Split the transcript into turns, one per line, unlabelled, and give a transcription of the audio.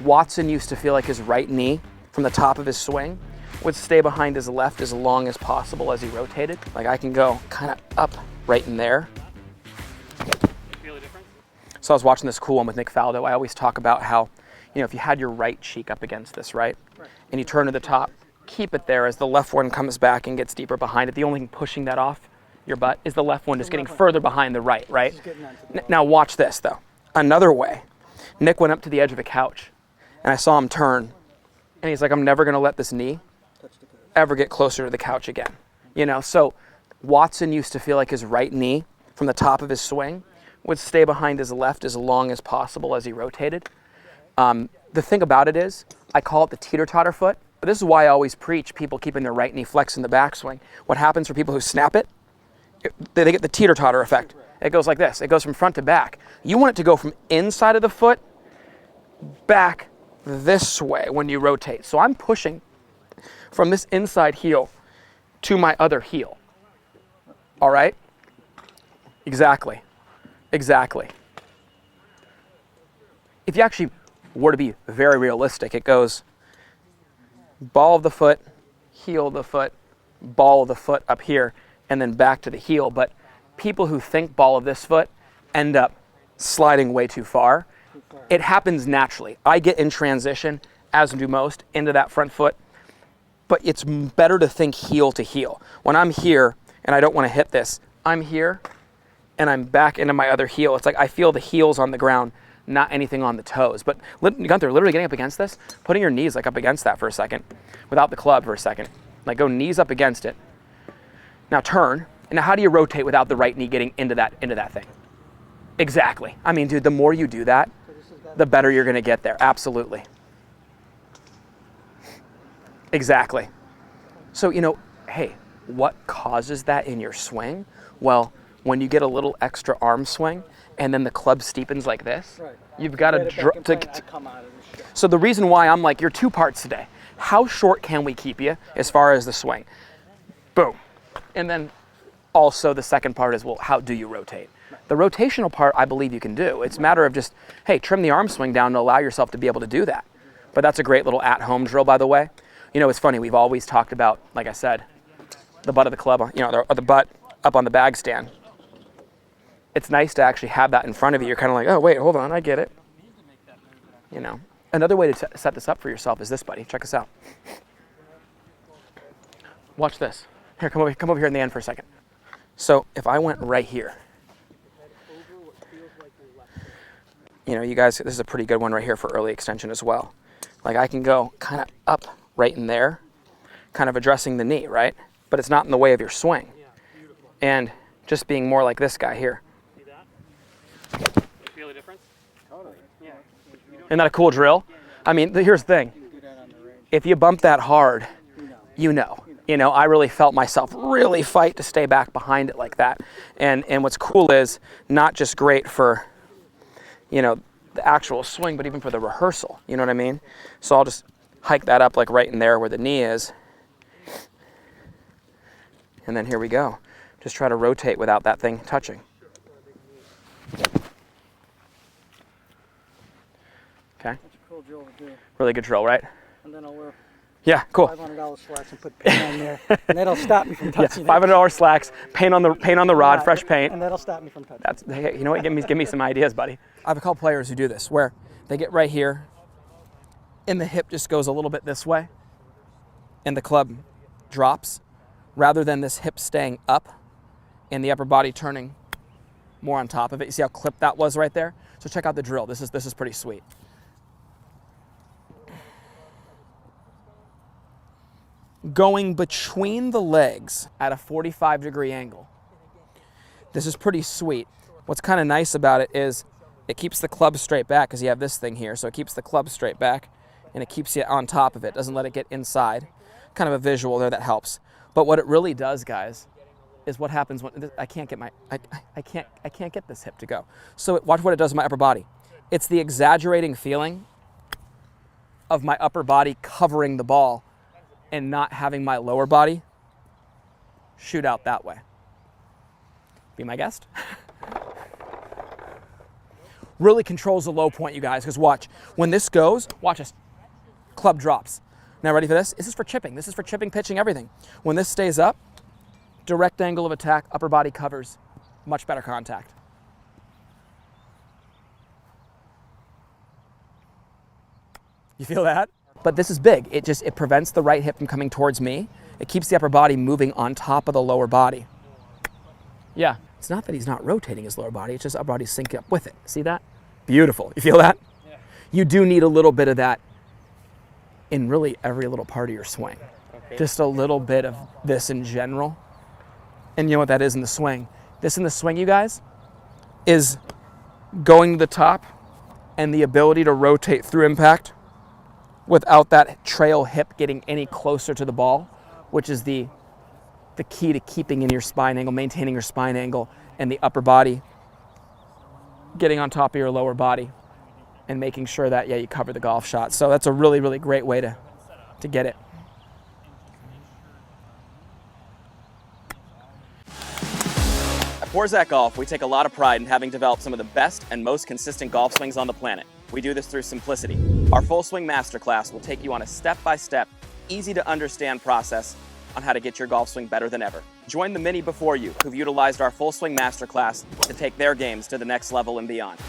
Watson used to feel like his right knee from the top of his swing would stay behind his left as long as possible as he rotated. Like I can go kind of up right in there.
Feel the difference?
So I was watching this cool one with Nick Faldo. I always talk about how, you know, if you had your right cheek up against this, right? And you turn to the top, keep it there as the left one comes back and gets deeper behind it. The only thing pushing that off your butt is the left one just getting further behind the right, right? Now watch this though. Another way. Nick went up to the edge of a couch and I saw him turn and he's like, I'm never gonna let this knee ever get closer to the couch again. You know, so Watson used to feel like his right knee from the top of his swing would stay behind his left as long as possible as he rotated. The thing about it is, I call it the teeter-totter foot. But this is why I always preach people keeping their right knee flexed in the backswing. What happens for people who snap it, they get the teeter-totter effect. It goes like this. It goes from front to back. You want it to go from inside of the foot back this way when you rotate. So I'm pushing from this inside heel to my other heel. All right? Exactly. Exactly. If you actually were to be very realistic, it goes ball of the foot, heel of the foot, ball of the foot up here, and then back to the heel. But people who think ball of this foot end up sliding way too far. It happens naturally. I get in transition, as do most, into that front foot. But it's better to think heel to heel. When I'm here and I don't want to hit this, I'm here and I'm back into my other heel. It's like I feel the heels on the ground, not anything on the toes. But Gunther, literally getting up against this, putting your knees like up against that for a second, without the club for a second. Like go knees up against it. Now turn. And now how do you rotate without the right knee getting into that thing? Exactly. I mean, dude, the more you do that, the better you're gonna get there. Absolutely. Exactly. So, you know, hey, what causes that in your swing? Well, when you get a little extra arm swing and then the club steepens like this, you've got to So the reason why I'm like, you're two parts today. How short can we keep you as far as the swing? Boom. And then also the second part is, well, how do you rotate? The rotational part, I believe you can do. It's a matter of just, hey, trim the arm swing down to allow yourself to be able to do that. But that's a great little at-home drill, by the way. You know, it's funny, we've always talked about, like I said, the butt of the club, you know, or the butt up on the bag stand. It's nice to actually have that in front of you. You're kind of like, oh, wait, hold on, I get it. You know, another way to set this up for yourself is this, buddy. Check this out. Watch this. Here, come over here in the end for a second. So if I went right here, you know, you guys, this is a pretty good one right here for early extension as well. Like I can go kind of up right in there, kind of addressing the knee, right? But it's not in the way of your swing. And just being more like this guy here.
See that? You feel the difference?
Totally.
Yeah.
Isn't that a cool drill? I mean, here's the thing. If you bump that hard, you know. You know, I really felt myself really fight to stay back behind it like that. And what's cool is not just great for, you know, the actual swing, but even for the rehearsal. You know what I mean? So I'll just hike that up like right in there where the knee is. And then here we go. Just try to rotate without that thing touching. Okay.
That's a cool drill to do.
Really good drill, right?
And then I'll wear
Yeah, cool.
$500 slacks and put paint on there, and that'll stop me from touching it.
$500 slacks, paint on the rod, fresh paint.
And that'll stop me from touching
That's, hey, you know what? Give me some ideas, buddy. I have a couple players who do this, where they get right here, and the hip just goes a little bit this way, and the club drops, rather than this hip staying up, and the upper body turning more on top of it. You see how clipped that was right there? So check out the drill. This is pretty sweet. Going between the legs at a 45-degree angle. This is pretty sweet. What's kind of nice about it is it keeps the club straight back because you have this thing here, so it keeps the club straight back and it keeps you on top of it, doesn't let it get inside. Kind of a visual there that helps. But what it really does, guys, is what happens when I can't get this hip to go. So watch what it does to my upper body. It's the exaggerating feeling of my upper body covering the ball and not having my lower body shoot out that way. Be my guest. really controls the low point, you guys, because watch. When this goes, watch this. Club drops. Now ready for this? This is for chipping. This is for chipping, pitching, everything. When this stays up, direct angle of attack, upper body covers, much better contact. You feel that? But this is big. It prevents the right hip from coming towards me. It keeps the upper body moving on top of the lower body. Yeah. It's not that he's not rotating his lower body, it's just upper body syncing up with it. See that? Beautiful. You feel that?
Yeah.
You do need a little bit of that in really every little part of your swing.
Okay.
Just a little bit of this in general. And you know what that is in the swing? This in the swing, you guys, is going to the top and the ability to rotate through impact without that trail hip getting any closer to the ball, which is the key to keeping in your spine angle, maintaining your spine angle, and the upper body getting on top of your lower body and making sure that, yeah, you cover the golf shot. So that's a really, really great way to get it.
At Forzak Golf, we take a lot of pride in having developed some of the best and most consistent golf swings on the planet. We do this through simplicity. Our Full Swing Masterclass will take you on a step-by-step, easy-to-understand process on how to get your golf swing better than ever. Join the many before you who've utilized our Full Swing Masterclass to take their games to the next level and beyond.